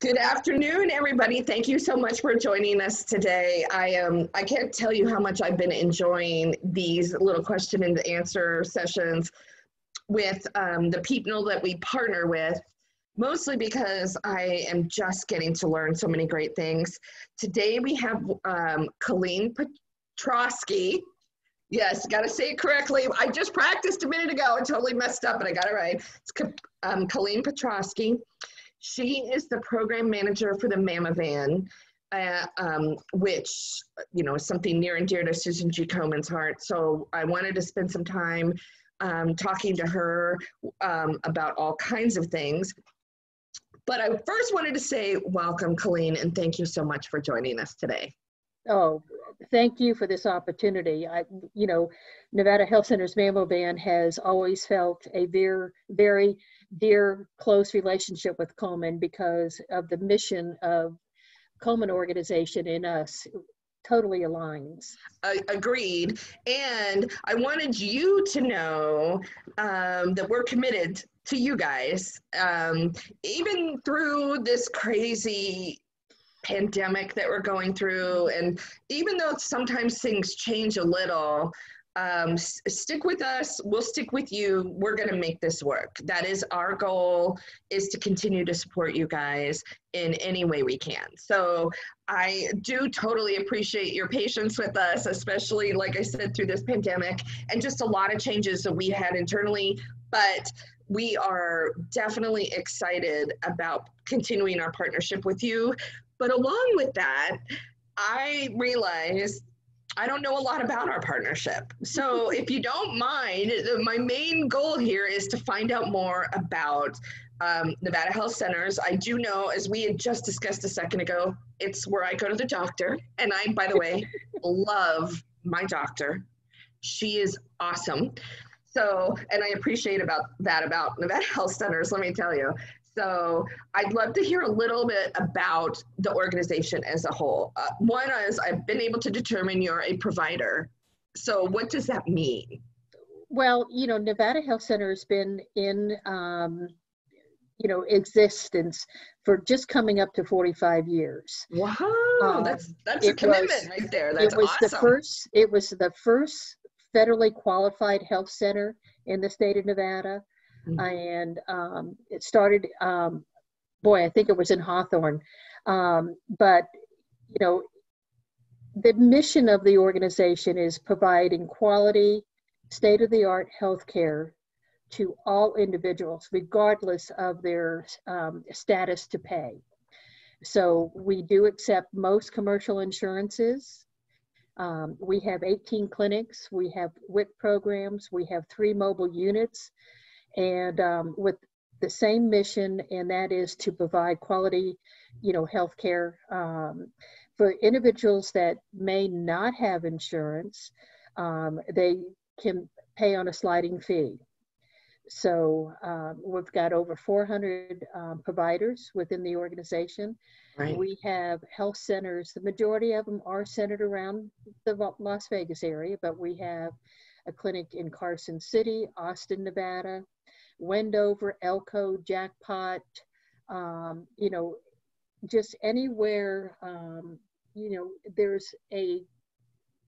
Good afternoon, everybody. Thank you so much for joining us today. I can't tell you how much I've been enjoying these little question and answer sessions with the people that we partner with, mostly because I am just getting to learn so many great things. Today we have Colleen Petrosky. Yes, got to say it correctly. I just practiced a minute ago and totally messed up, but I got it right. It's Colleen Petrosky. She is the program manager for the Mama Van, which, you know, is something near and dear to Susan G. Komen's heart. So I wanted to spend some time talking to her about all kinds of things. But I first wanted to say welcome, Colleen, and thank you so much for joining us today. Oh, thank you for this opportunity. Nevada Health Center's Mama Van has always felt a very dear, close relationship with Komen because of the mission of Komen organization and us. Totally aligns. Agreed. And I wanted you to know that we're committed to you guys, even through this crazy pandemic that we're going through. And even though sometimes things change a little, stick with us. We'll stick with you. We're going to make this work. That is our goal, is to continue to support you guys in any way we can. So I do totally appreciate your patience with us, especially, like I said, through this pandemic and just a lot of changes that we had internally. But we are definitely excited about continuing our partnership with you. But along with that, I realized I don't know a lot about our partnership. So if you don't mind, my main goal here is to find out more about Nevada Health Centers. I do know, as we had just discussed a second ago, it's where I go to the doctor. And I, by the way, love my doctor. She is awesome. So, and I appreciate about Nevada Health Centers, let me tell you. So I'd love to hear a little bit about the organization as a whole. One is I've been able to determine you're a provider. So what does that mean? Well, Nevada Health Center has been in, existence for just coming up to 45 years. Wow, that's a commitment right there. That's awesome. It was the first federally qualified health center in the state of Nevada. And it started, I think it was in Hawthorne. But, the mission of the organization is providing quality, state-of-the-art healthcare to all individuals, regardless of their status to pay. So we do accept most commercial insurances. We have 18 clinics. We have WIC programs. We have 3 mobile units. And with the same mission, and that is to provide quality, healthcare for individuals that may not have insurance. They can pay on a sliding fee. So we've got over 400 providers within the organization. Right. We have health centers. The majority of them are centered around the Las Vegas area, but we have a clinic in Carson City, Austin, Nevada, Wendover, Elko, Jackpot, just anywhere, there's a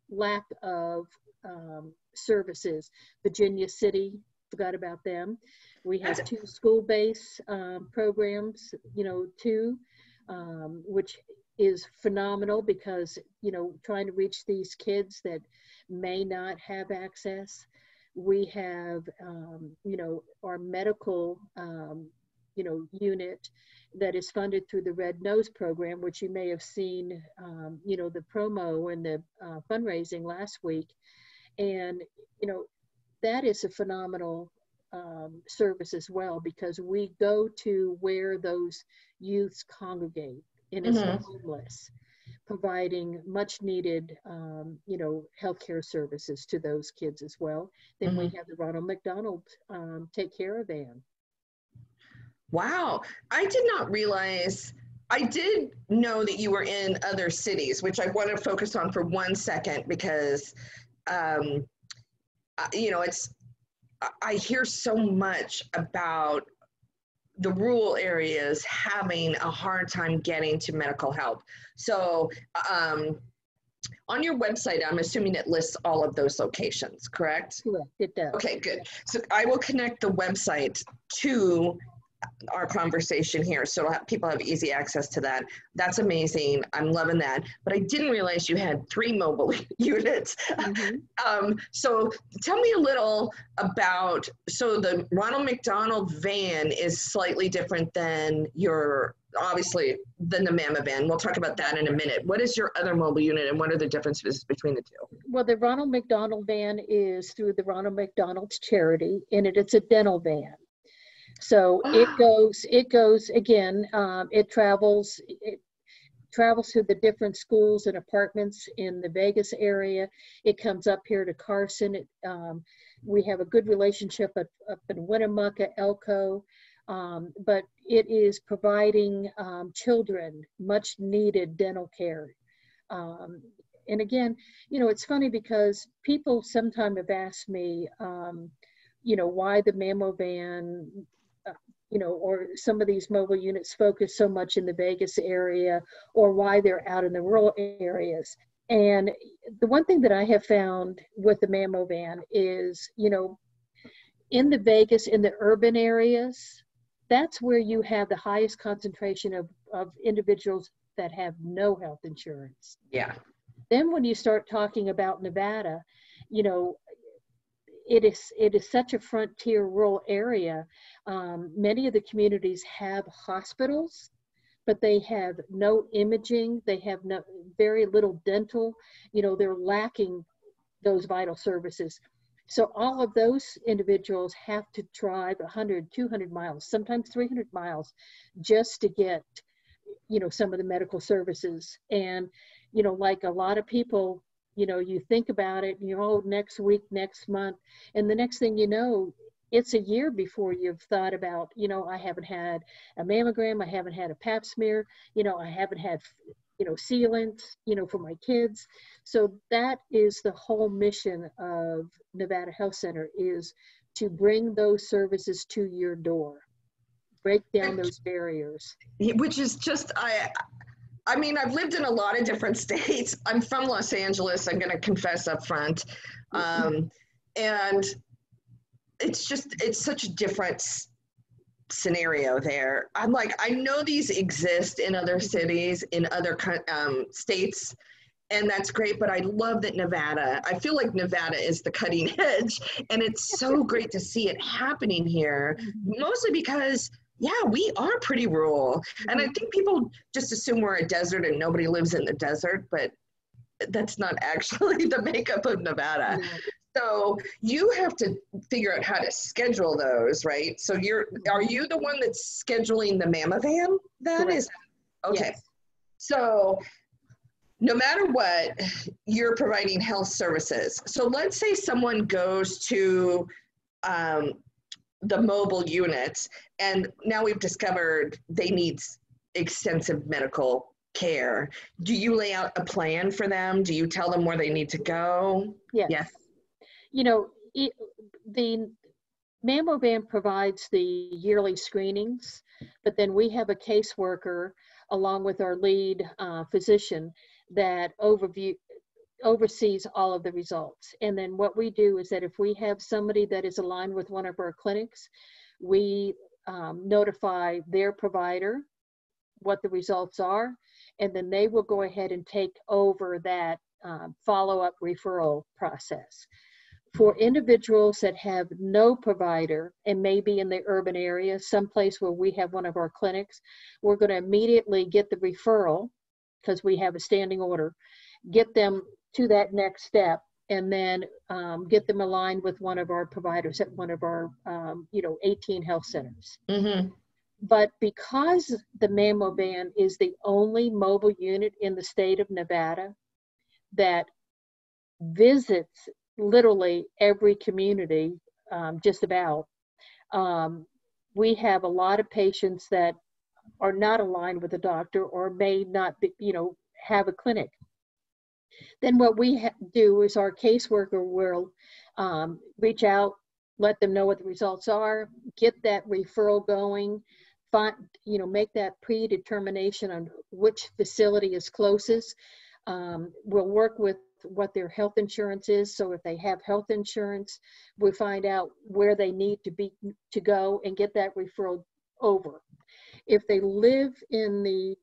lack of services. Virginia City, forgot about them. We have 2 school-based programs, too, which is phenomenal because, trying to reach these kids that may not have access. We have, our medical, unit that is funded through the Red Nose program, which you may have seen, the promo and the fundraising last week. And, that is a phenomenal service as well, because we go to where those youths congregate and it's homeless, providing much needed, healthcare services to those kids as well. Then we have the Ronald McDonald Take Care of Van. Wow, I did not realize. I did know that you were in other cities, which I want to focus on for 1 second because, I hear so much about the rural areas having a hard time getting to medical help. So on your website, I'm assuming it lists all of those locations, correct? Correct, it does. Okay, good. So I will connect the website to our conversation here, so people have easy access to that. That's amazing. I'm loving that. But I didn't realize you had 3 mobile units. So tell me a little about, so the Ronald McDonald van is slightly different than your, obviously, than the Mama van. We'll talk about that in a minute. What is your other mobile unit, and what are the differences between the two? Well, the Ronald McDonald van is through the Ronald McDonald's charity, and it's a dental van. So it goes again, it travels to the different schools and apartments in the Vegas area. It comes up here to Carson. We have a good relationship up in Winnemucca, Elko, but it is providing children much needed dental care. And again, you know, it's funny because people sometimes have asked me, you know, why the Mammo van, you know, or some of these mobile units focus so much in the Vegas area, or why they're out in the rural areas. And the one thing that I have found with the Mammo van is, you know, in the Vegas, in the urban areas, that's where you have the highest concentration of individuals that have no health insurance. Yeah. Then when you start talking about Nevada, you know, it is such a frontier rural area. Many of the communities have hospitals, but they have no imaging. They have very little dental. You know, they're lacking those vital services. So all of those individuals have to drive 100, 200 miles, sometimes 300 miles just to get, you know, some of the medical services. And, you know, like a lot of people, you know, you think about it, you know, next week, next month, and the next thing you know, it's a year before you've thought about, you know, I haven't had a mammogram, I haven't had a pap smear, you know, I haven't had, you know, sealants, you know, for my kids. So that is the whole mission of Nevada Health Center, is to bring those services to your door, break down those barriers. Which is just, I mean, I've lived in a lot of different states. I'm from Los Angeles, I'm going to confess up front. And it's such a different scenario there. I'm like, I know these exist in other cities, in other states, and that's great, but I love that Nevada, I feel like Nevada is the cutting edge, and it's so great to see it happening here, mostly because yeah, we are pretty rural. And I think people just assume we're a desert and nobody lives in the desert, but that's not actually the makeup of Nevada. So you have to figure out how to schedule those, right? So are you the one that's scheduling the Mamma van? That is, okay. Yes. So no matter what, you're providing health services. So let's say someone goes to, the mobile units, and now we've discovered they need extensive medical care. Do you lay out a plan for them? Do you tell them where they need to go? Yes. You know, the Mammo van provides the yearly screenings, but then we have a caseworker along with our lead physician that oversees all of the results. And then what we do is that if we have somebody that is aligned with one of our clinics, we notify their provider what the results are, and then they will go ahead and take over that follow-up referral process. For individuals that have no provider and maybe in the urban area, someplace where we have one of our clinics, we're going to immediately get the referral, because we have a standing order, get them to that next step, and then get them aligned with one of our providers at one of our, 18 health centers. But because the Mammo van is the only mobile unit in the state of Nevada that visits literally every community, just about, we have a lot of patients that are not aligned with a doctor or may not be, have a clinic. Then what we do is our caseworker will reach out, let them know what the results are, get that referral going. make that predetermination on which facility is closest. We'll work with what their health insurance is. So if they have health insurance, we find out where they need to go and get that referral over. If they live in the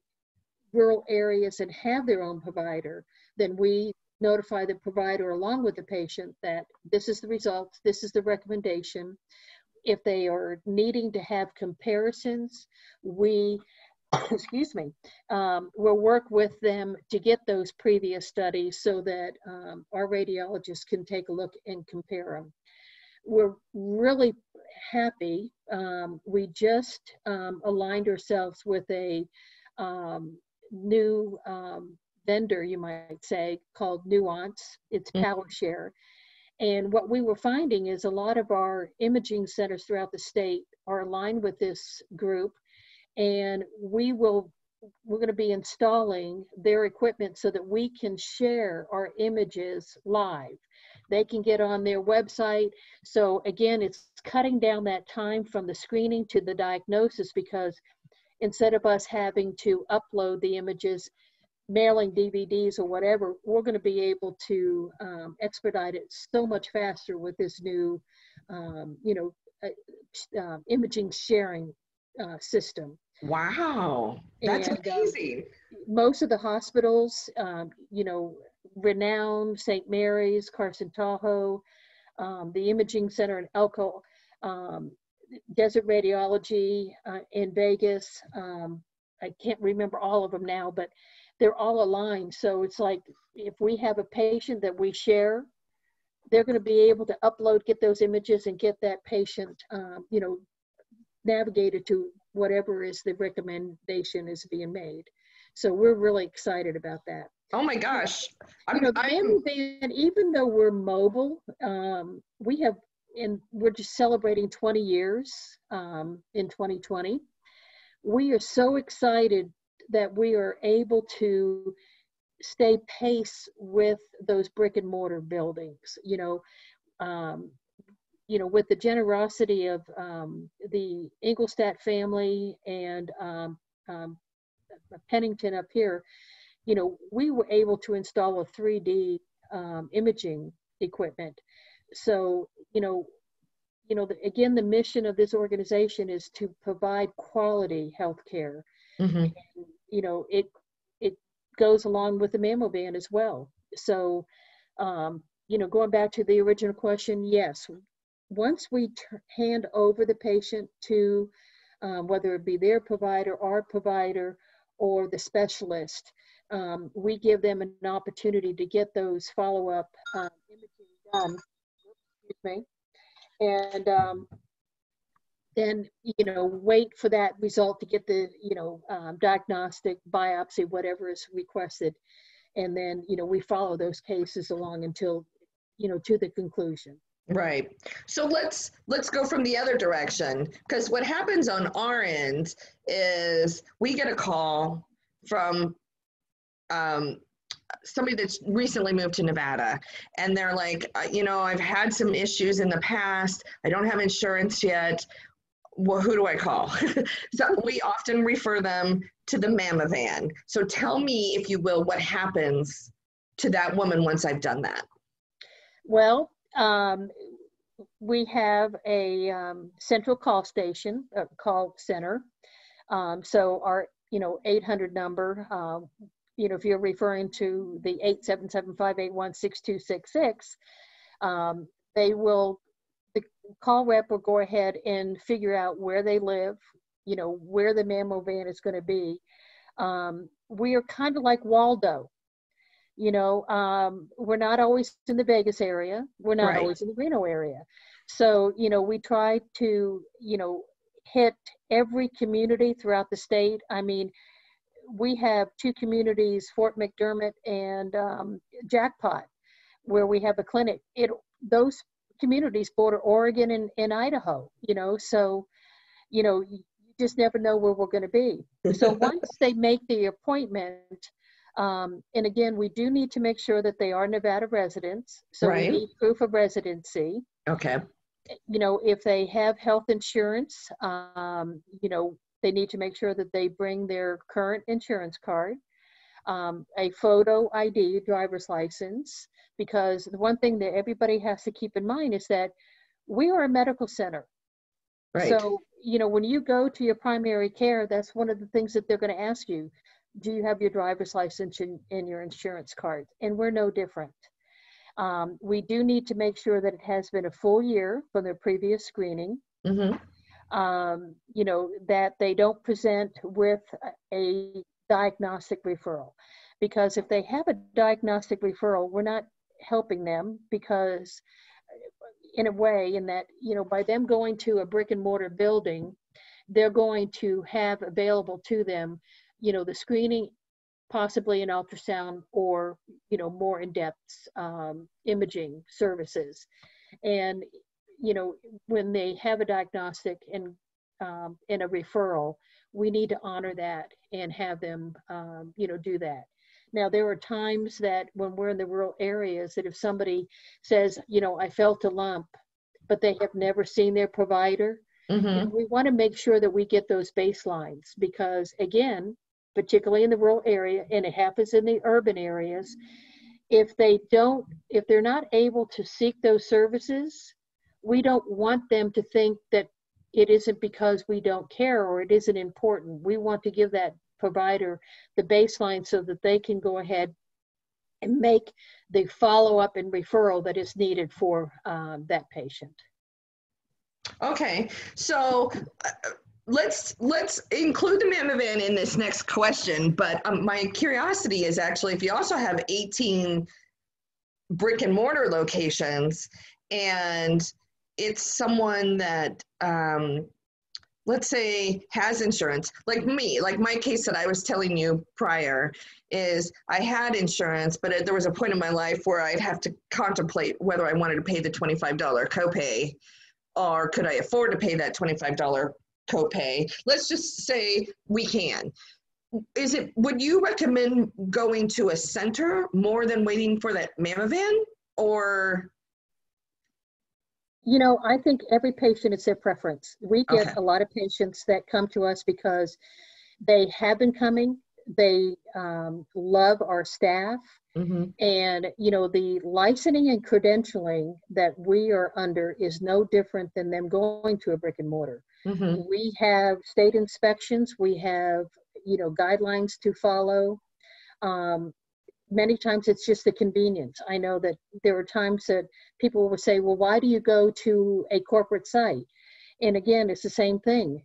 rural areas and have their own provider, then we notify the provider along with the patient that this is the results, this is the recommendation. If they are needing to have comparisons, we, excuse me, we'll work with them to get those previous studies so that our radiologists can take a look and compare them. We're really happy. We just aligned ourselves with a new vendor, you might say, called Nuance. It's PowerShare. And what we were finding is a lot of our imaging centers throughout the state are aligned with this group, and we're going to be installing their equipment so that we can share our images live. They can get on their website. So again, it's cutting down that time from the screening to the diagnosis, because instead of us having to upload the images, mailing DVDs or whatever, we're going to be able to expedite it so much faster with this new, imaging sharing system. Wow, that's amazing. Most of the hospitals, renowned St. Mary's, Carson Tahoe, the imaging center in Elko, Desert Radiology in Vegas. I can't remember all of them now, but they're all aligned. So it's like, if we have a patient that we share, they're going to be able to upload, get those images, and get that patient, navigated to whatever is the recommendation is being made. So we're really excited about that. Oh my gosh. The mammo van, even though we're mobile, we're just celebrating 20 years in 2020. We are so excited that we are able to stay pace with those brick and mortar buildings, with the generosity of the Ingolstadt family and Pennington up here. We were able to install a 3D imaging equipment. So, again, the mission of this organization is to provide quality health care. Mm-hmm. It goes along with the mammo van as well. So, going back to the original question, yes, once we hand over the patient to whether it be their provider, our provider, or the specialist, we give them an opportunity to get those follow-up imaging done. Excuse me. And then, wait for that result to get the, diagnostic, biopsy, whatever is requested. And then, we follow those cases along until, to the conclusion. Right. So let's go from the other direction, because what happens on our end is we get a call from somebody that's recently moved to Nevada, and they're like, I've had some issues in the past. I don't have insurance yet. Well, who do I call? So we often refer them to the mammo van. So tell me, if you will, what happens to that woman once I've done that? Well, we have a central call station, call center. So our, 800 number, if you're referring to the 877-581-6266, the call rep will go ahead and figure out where they live, where the mammo van is going to be. We are kind of like Waldo. We're not always in the Vegas area. We're not always in the Reno area. So, we try to, hit every community throughout the state. I mean, we have two communities, Fort McDermott and Jackpot, where we have a clinic. Those communities border Oregon and Idaho, so, you just never know where we're going to be. So once they make the appointment, and again, we do need to make sure that they are Nevada residents. So we need proof of residency. Okay. If they have health insurance, They need to make sure that they bring their current insurance card, a photo ID, driver's license, because the one thing that everybody has to keep in mind is that we are a medical center. Right. So, when you go to your primary care, that's one of the things that they're going to ask you. Do you have your driver's license and your insurance card? And we're no different. We do need to make sure that it has been a full year from their previous screening. Mm-hmm. That they don't present with a diagnostic referral. Because if they have a diagnostic referral, we're not helping them, because in a way, in that, by them going to a brick and mortar building, they're going to have available to them, the screening, possibly an ultrasound, or, more in-depth imaging services. And, when they have a diagnostic and a referral, we need to honor that and have them, do that. Now, there are times that when we're in the rural areas, that if somebody says, I felt a lump, but they have never seen their provider, Mm-hmm. we want to make sure that we get those baselines, because again, particularly in the rural area, and it happens in the urban areas, if they're not able to seek those services, we don't want them to think that it isn't because we don't care or it isn't important. We want to give that provider the baseline so that they can go ahead and make the follow-up and referral that is needed for that patient. Okay, so let's include the Mammovan in this next question, but my curiosity is actually if you also have 18 brick and mortar locations, and it's someone that let's say has insurance, like me, like my case that I was telling you prior, is I had insurance, but there was a point in my life where I'd have to contemplate whether I wanted to pay the $25 copay, or could I afford to pay that $25 copay? Let's just say we can. Would you recommend going to a center more than waiting for that Mammovan, or? I think every patient is their preference. We get Okay. a lot of patients that come to us because they have been coming. They love our staff. Mm-hmm. And, the licensing and credentialing that we are under is no different than them going to a brick and mortar. Mm-hmm. We have state inspections. We have, guidelines to follow. Many times it's just the convenience. I know that there are times that people will say, well, why do you go to a corporate site? And again, it's the same thing.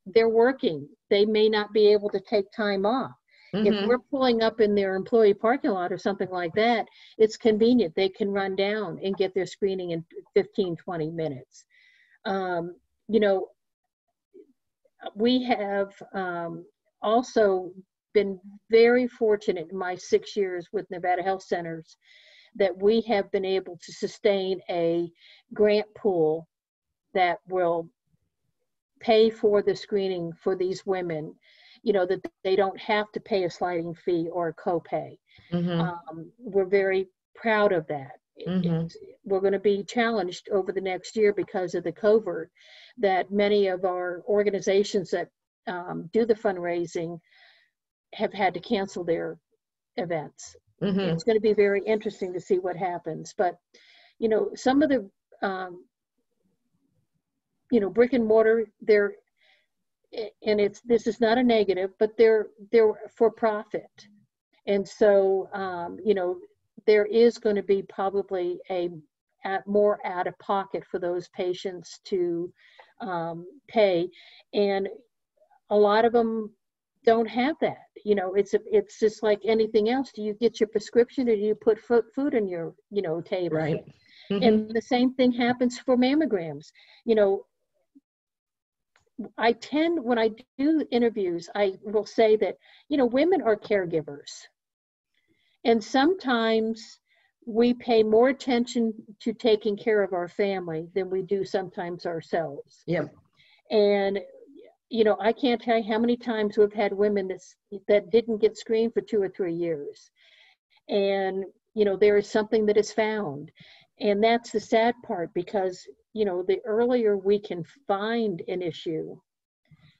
They're working. They may not be able to take time off. Mm-hmm. If we're pulling up in their employee parking lot or something like that, it's convenient. They can run down and get their screening in 15, 20 minutes. We have also been very fortunate in my 6 years with Nevada Health Centers that we have been able to sustain a grant pool that will pay for the screening for these women, that they don't have to pay a sliding fee or a copay. Mm-hmm. We're very proud of that. Mm-hmm. We're going to be challenged over the next year because of the COVID, that many of our organizations that do the fundraising have had to cancel their events. Mm-hmm. It's going to be very interesting to see what happens. But, some of the, brick and mortar, this is not a negative, but they're for profit. And so, there is going to be probably more out of pocket for those patients to pay. And a lot of them don't have that. It's just like anything else. Do you get your prescription, or do you put food on your, table? Right. Mm-hmm. And the same thing happens for mammograms. When I do interviews, I will say that, women are caregivers. And sometimes we pay more attention to taking care of our family than we do sometimes ourselves. Yep. And I can't tell you how many times we've had women that didn't get screened for 2 or 3 years. And, there is something that is found. And that's the sad part, because, the earlier we can find an issue,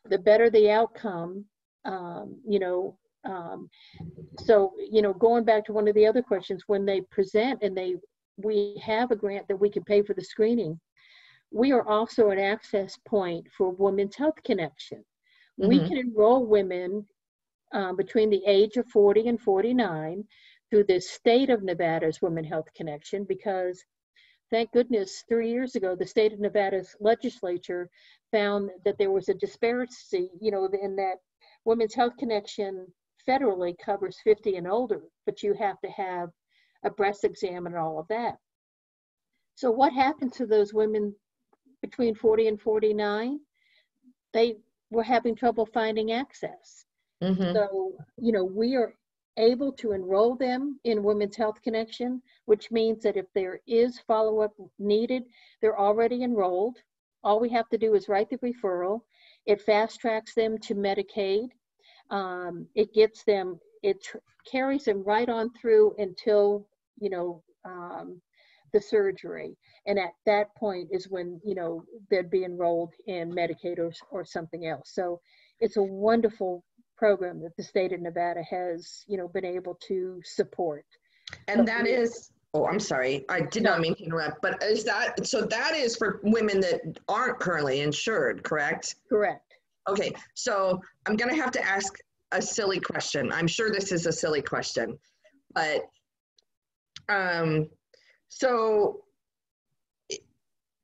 the better the outcome. You know, so, you know, going back to one of the other questions, when they present and we have a grant that we can pay for the screening, we are also an access point for Women's Health Connection. We can enroll women between the age of 40 and 49 through the state of Nevada's Women's Health Connection, because thank goodness 3 years ago, the state of Nevada's legislature found that there was a disparity, you know, in that Women's Health Connection federally covers 50 and older, but you have to have a breast exam and all of that. So what happened to those women between 40 and 49? They were having trouble finding access. So, you know, we are able to enroll them in Women's Health Connection, which means that if there is follow-up needed, they're already enrolled. All we have to do is write the referral. It fast tracks them to Medicaid. It gets them, carries them right on through until, you know, the surgery. And at that point is when, you know, they'd be enrolled in Medicaid or something else. So it's a wonderful program that the state of Nevada has, you know, been able to support. And that is, oh, I'm sorry, I did not mean to interrupt, but is that, so that is for women that aren't currently insured, correct? Correct. Okay, so I'm gonna have to ask a silly question. I'm sure this is a silly question, but so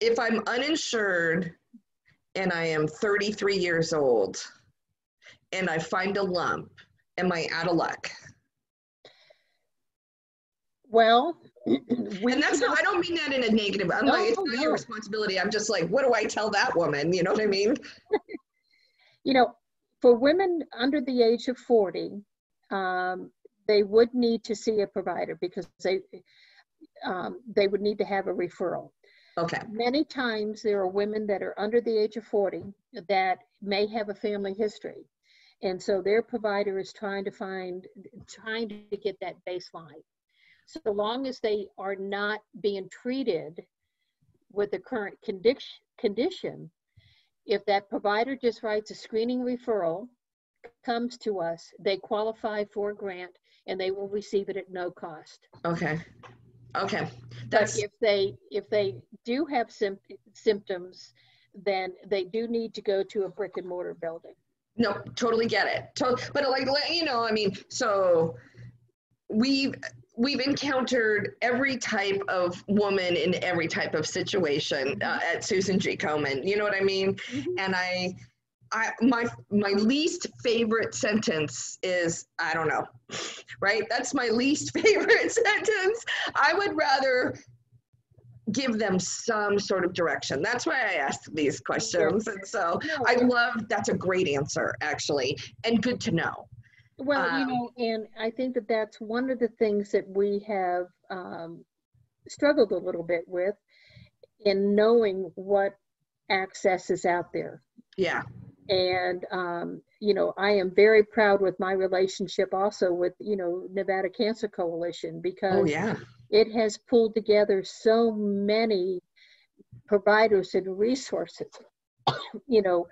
if I'm uninsured and I am 33 years old and I find a lump, am I out of luck? Well, and that's not, I don't mean that in a negative, I'm like, it's not your responsibility. I'm just like, what do I tell that woman? You know what I mean? You know, for women under the age of 40, they would need to see a provider because they would need to have a referral. Okay. Many times there are women that are under the age of 40 that may have a family history. And so their provider is trying to get that baseline. So long as they are not being treated with the current condition, if that provider just writes a screening referral, comes to us, they qualify for a grant and they will receive it at no cost. Okay. Okay. But if they do have symptoms, then they do need to go to a brick and mortar building. No, totally get it. But like, you know, I mean, so we've encountered every type of woman in every type of situation at Susan G. Komen. You know what I mean? And my least favorite sentence is, I don't know, right? That's my least favorite sentence. I would rather give them some sort of direction. That's why I asked these questions. And so I love, that's a great answer actually, and good to know. Well, you know, and I think that that's one of the things that we have struggled a little bit with in knowing what access is out there. Yeah. And, you know, I am very proud with my relationship also with, you know, Nevada Cancer Coalition, because it has pulled together so many providers and resources, you know,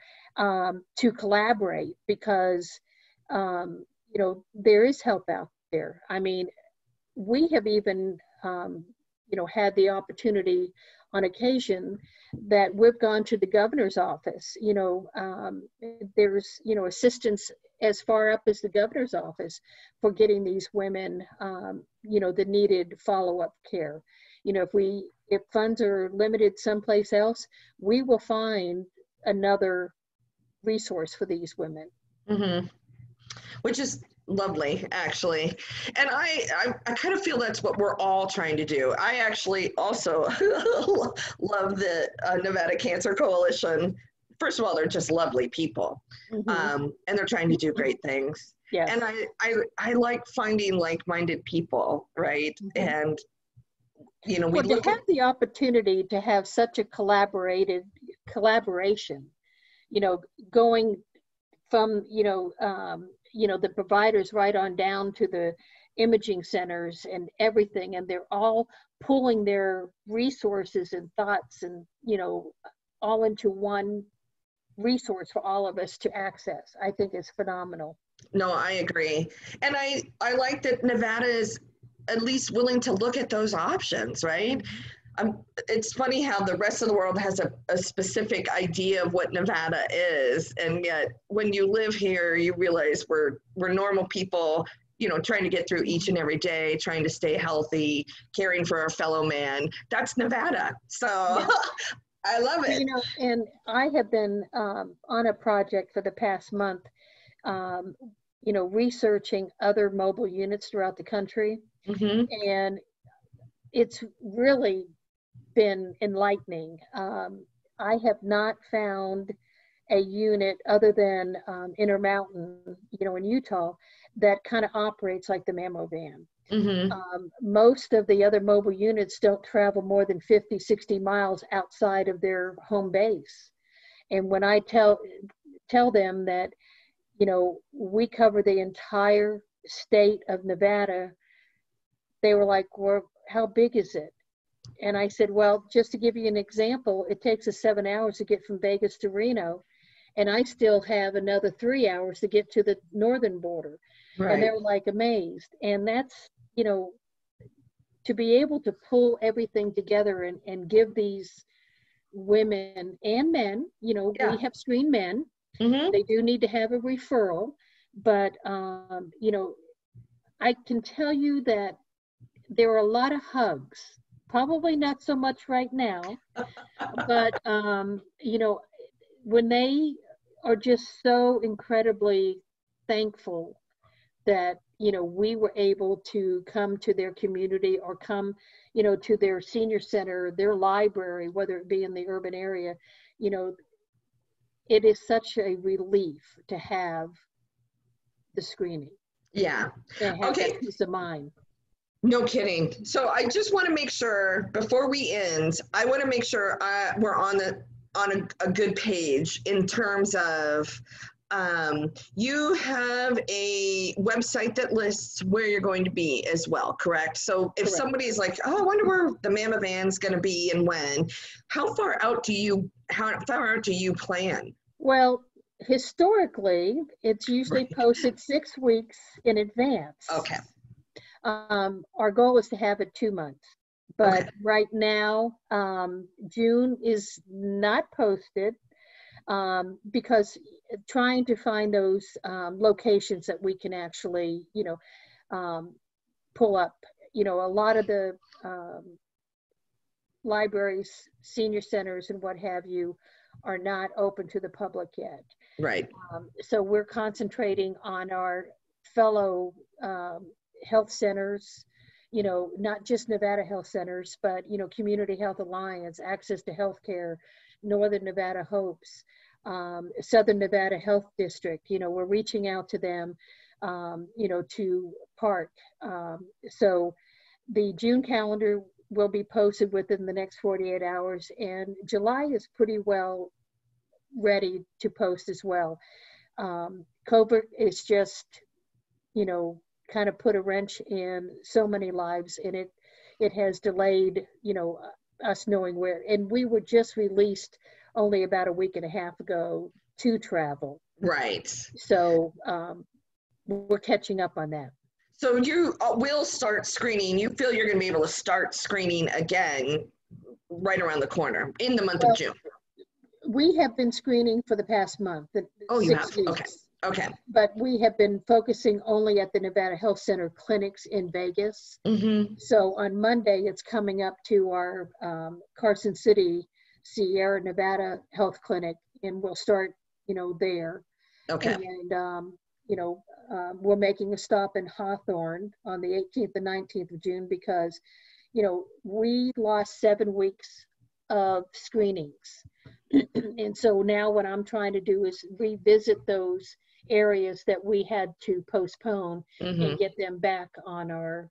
to collaborate because, you know, there is help out there. I mean, we have even, you know, had the opportunity on occasion that we've gone to the governor's office. You know, there's, you know, assistance as far up as the governor's office for getting these women, you know, the needed follow-up care. You know, if funds are limited someplace else, we will find another resource for these women. Which is lovely, actually. And I kind of feel that's what we're all trying to do. I actually also love the Nevada Cancer Coalition. First of all, they're just lovely people, and they're trying to do great things. Yes. And I like finding like-minded people, right? And, you know, to have the opportunity to have such a collaboration, you know, going from, you know, the providers right on down to the imaging centers and everything, and they're all pulling their resources and thoughts and, you know, all into one resource for all of us to access. I think it's phenomenal. No, I agree. And I like that Nevada is at least willing to look at those options, right? It's funny how the rest of the world has a specific idea of what Nevada is, and yet when you live here, you realize we're normal people, you know, trying to get through each and every day, trying to stay healthy, caring for our fellow man. That's Nevada. So Yeah. I love it. You know, and I have been on a project for the past month, you know, researching other mobile units throughout the country, and it's really been enlightening. I have not found a unit other than Intermountain, you know, in Utah, that kind of operates like the Mammo van. Most of the other mobile units don't travel more than 50, 60 miles outside of their home base. And when I tell them that, you know, we cover the entire state of Nevada, they were like, well, how big is it? And I said, well, just to give you an example, it takes us 7 hours to get from Vegas to Reno, and I still have another 3 hours to get to the northern border. Right. And they were like amazed. And that's, you know, to be able to pull everything together and give these women and men, you know, we have screened men. They do need to have a referral, but, you know, I can tell you that there are a lot of hugs. Probably not so much right now, but, you know, when they are just so incredibly thankful that, you know, we were able to come to their community or come, you know, to their senior center, their library, whether it be in the urban area, you know, it is such a relief to have the screening. Yeah. And have that peace of mind. No kidding. So I just want to make sure before we end, I want to make sure we're on a good page in terms of you have a website that lists where you're going to be as well, correct? So if somebody's like, oh, I wonder where the Mammo van's going to be and when, how far out do you plan? Well, historically, it's usually posted 6 weeks in advance. Okay. Our goal is to have it 2 months, but right now, June is not posted because trying to find those locations that we can actually, you know, pull up. You know, a lot of the libraries, senior centers, and what have you are not open to the public yet. Right. So we're concentrating on our fellow health centers, you know, not just Nevada Health Centers, but, you know, Community Health Alliance, Access to Healthcare, Northern Nevada Hopes, Southern Nevada Health District. You know, we're reaching out to them, you know, to park. So the June calendar will be posted within the next 48 hours, and July is pretty well ready to post as well. COVID is just, you know, kind of put a wrench in so many lives, and it has delayed, you know, us knowing where. And we were just released only about a week and a half ago to travel. Right. So we're catching up on that. So you will start screening. You feel you're going to be able to start screening again right around the corner in the month of June? We have been screening for the past month. Oh, you have? Weeks. Okay. But we have been focusing only at the Nevada Health Center clinics in Vegas. So on Monday, it's coming up to our Carson City, Sierra Nevada Health Clinic, and we'll start, you know, there. Okay. And, you know, we're making a stop in Hawthorne on the 18th and 19th of June because, you know, we lost 7 weeks of screenings. And so now what I'm trying to do is revisit those areas that we had to postpone and get them back on our,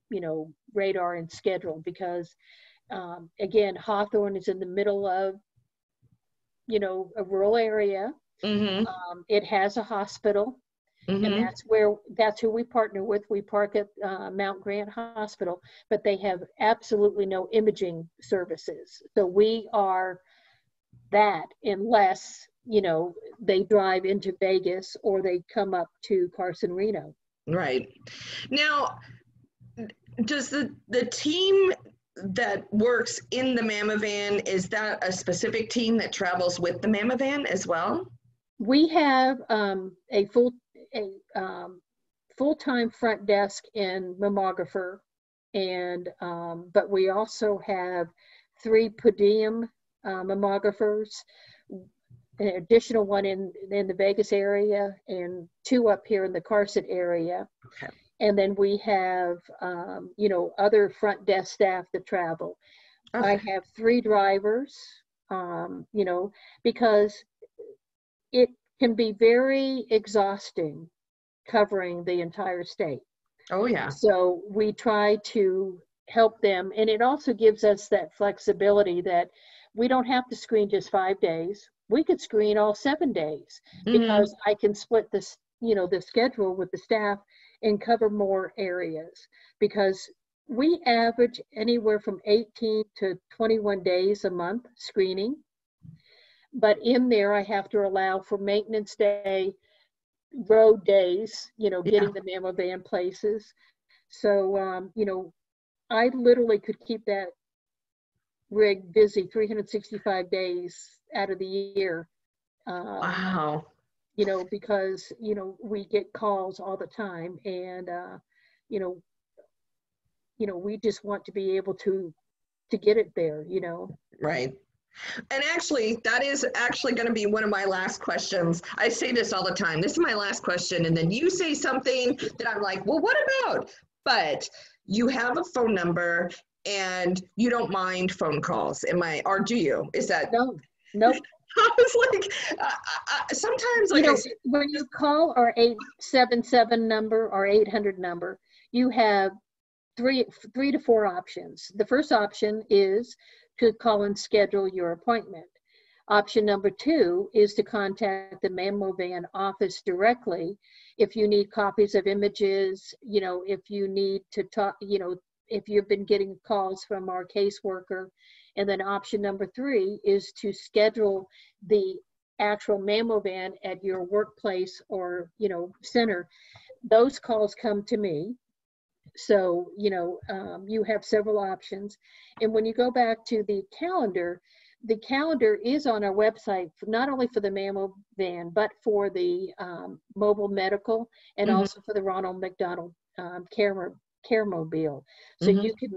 you know, radar and schedule because, again, Hawthorne is in the middle of, you know, a rural area. It has a hospital. And that's who we partner with. We park at Mount Grant Hospital, but they have absolutely no imaging services. So we are that unless, you know, they drive into Vegas or they come up to Carson Reno. Right. Now, does the team that works in the Mama Van, is that a specific team that travels with the Mama Van as well? We have a full-time front desk and mammographer, and but we also have 3 per diem mammographers, an additional one in the Vegas area, and 2 up here in the Carson area. Okay. And then we have, you know, other front desk staff that travel. Okay. I have 3 drivers, you know, because it can be very exhausting covering the entire state. Oh, yeah. So we try to help them. And it also gives us that flexibility that we don't have to screen just 5 days. We could screen all 7 days because I can split this, you know, the schedule with the staff and cover more areas, because we average anywhere from 18 to 21 days a month screening. But in there, I have to allow for maintenance day, road days, you know, getting the Mammo Van places. So, you know, I literally could keep that rig busy 365 days out of the year. Wow. You know, because, you know, we get calls all the time, and, you know, we just want to be able to get it there, you know. Right. And actually, that is actually going to be one of my last questions. I say this all the time. This is my last question. And then you say something that I'm like, well, what about? But you have a phone number and you don't mind phone calls. Or do you? Is that? No, nope. I was like, sometimes, like, you know, when you call our 877 number or 800 number, you have three to four options. The first option is to call and schedule your appointment. Option number 2 is to contact the Mammo Van office directly if you need copies of images, you know, if you need to talk, you know, if you've been getting calls from our caseworker. And then option number 3 is to schedule the actual Mammo Van at your workplace or, you know, center. Those calls come to me. So, you know, you have several options. And when you go back to the calendar is on our website, not only for the Mammo Van, but for the mobile medical and also for the Ronald McDonald Care Mobile. So you can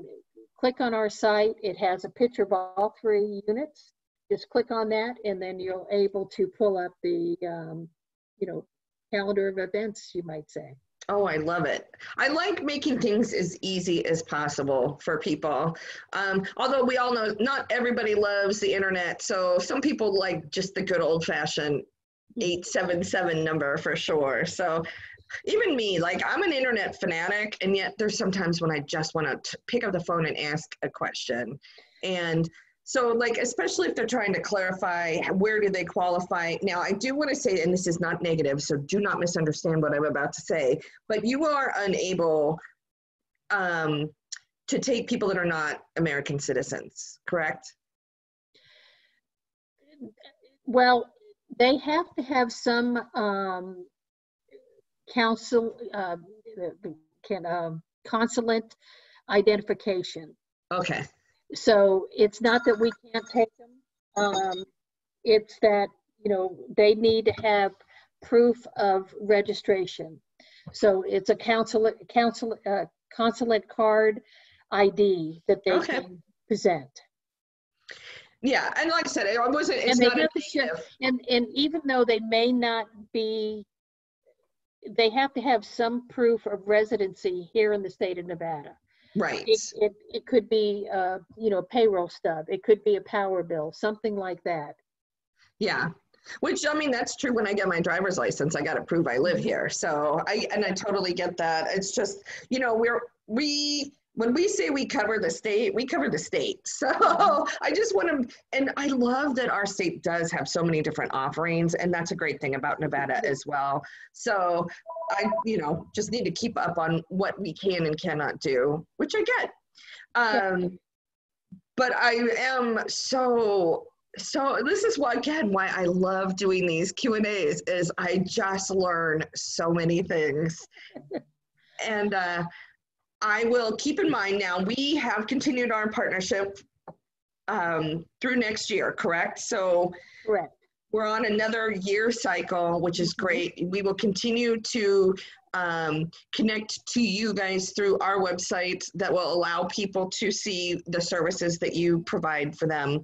click on our site. It has a picture of all 3 units. Just click on that, and then you're able to pull up the, you know, calendar of events, you might say. Oh, I love it. I like making things as easy as possible for people. Although we all know not everybody loves the internet. So some people like just the good old fashioned 877 number for sure. So even me, like, I'm an internet fanatic, and yet there's sometimes when I just want to pick up the phone and ask a question. And so, like, especially if they're trying to clarify where do they qualify. Now, I do want to say, and this is not negative, so do not misunderstand what I'm about to say, but you are unable to take people that are not American citizens, correct? Well, they have to have some consulate identification. Okay. So it's not that we can't take them. It's that, you know, they need to have proof of registration. So it's a consulate card ID that they can present. Yeah, and like I said, it wasn't. It's and not a negative. And even though they may not be, they have to have some proof of residency here in the state of Nevada. Right. It could be, you know, payroll stub. It could be a power bill, something like that. Yeah. Which, I mean, that's true when I get my driver's license. I got to prove I live here. So I totally get that. It's just, you know, when we say we cover the state, we cover the state. So I just want to, and I love that our state does have so many different offerings, and that's a great thing about Nevada as well. So I, you know, just need to keep up on what we can and cannot do, which I get. But I am so So this is why, again, why I love doing these Q&As is I just learn so many things. And I will keep in mind now, we have continued our partnership through next year, correct? So Correct. we're on another year cycle, which is great. We will continue to connect to you guys through our website that will allow people to see the services that you provide for them.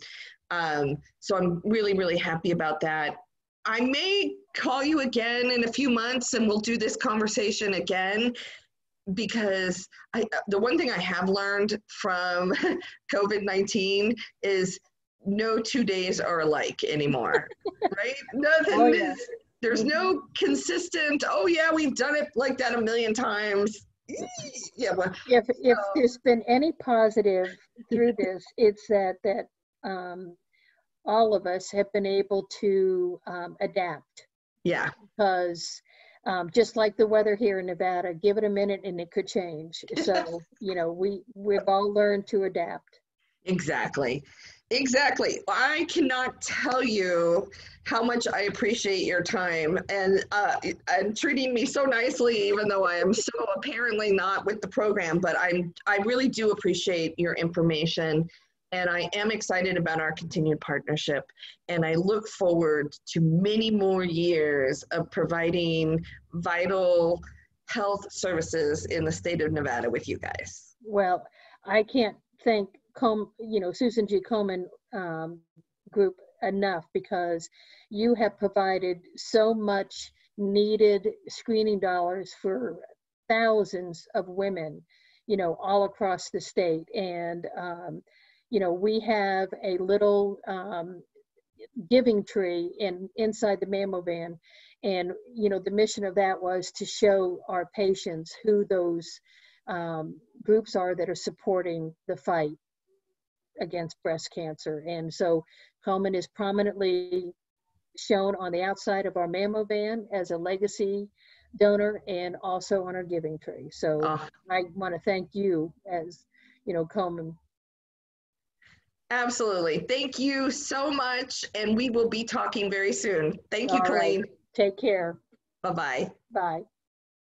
So I'm really, really happy about that. I may call you again in a few months and we'll do this conversation again, because the one thing I have learned from COVID-19 is no 2 days are alike anymore, right? Nothing Oh, yeah. is, there's no consistent, oh yeah, we've done it like that a million times. Yeah, well, If there's been any positive through this, it's that all of us have been able to adapt, yeah, because just like the weather here in Nevada, give it a minute and it could change. So, we've all learned to adapt. exactly. Exactly. I cannot tell you how much I appreciate your time and treating me so nicely, even though I am so apparently not with the program. But I really do appreciate your information, and I am excited about our continued partnership. And I look forward to many more years of providing vital health services in the state of Nevada with you guys. Well, I can't thank Susan G. Komen group enough, because you have provided so much needed screening dollars for thousands of women, all across the state. And, we have a little giving tree inside the mammo van. And, the mission of that was to show our patients who those groups are that are supporting the fight against breast cancer. And so Komen is prominently shown on the outside of our mammo van as a legacy donor, and also on our giving tree. So I want to thank you, as Komen. Absolutely. Thank you so much. And we will be talking very soon. Thank you, All right. Colleen. Take care. Bye-bye. Bye.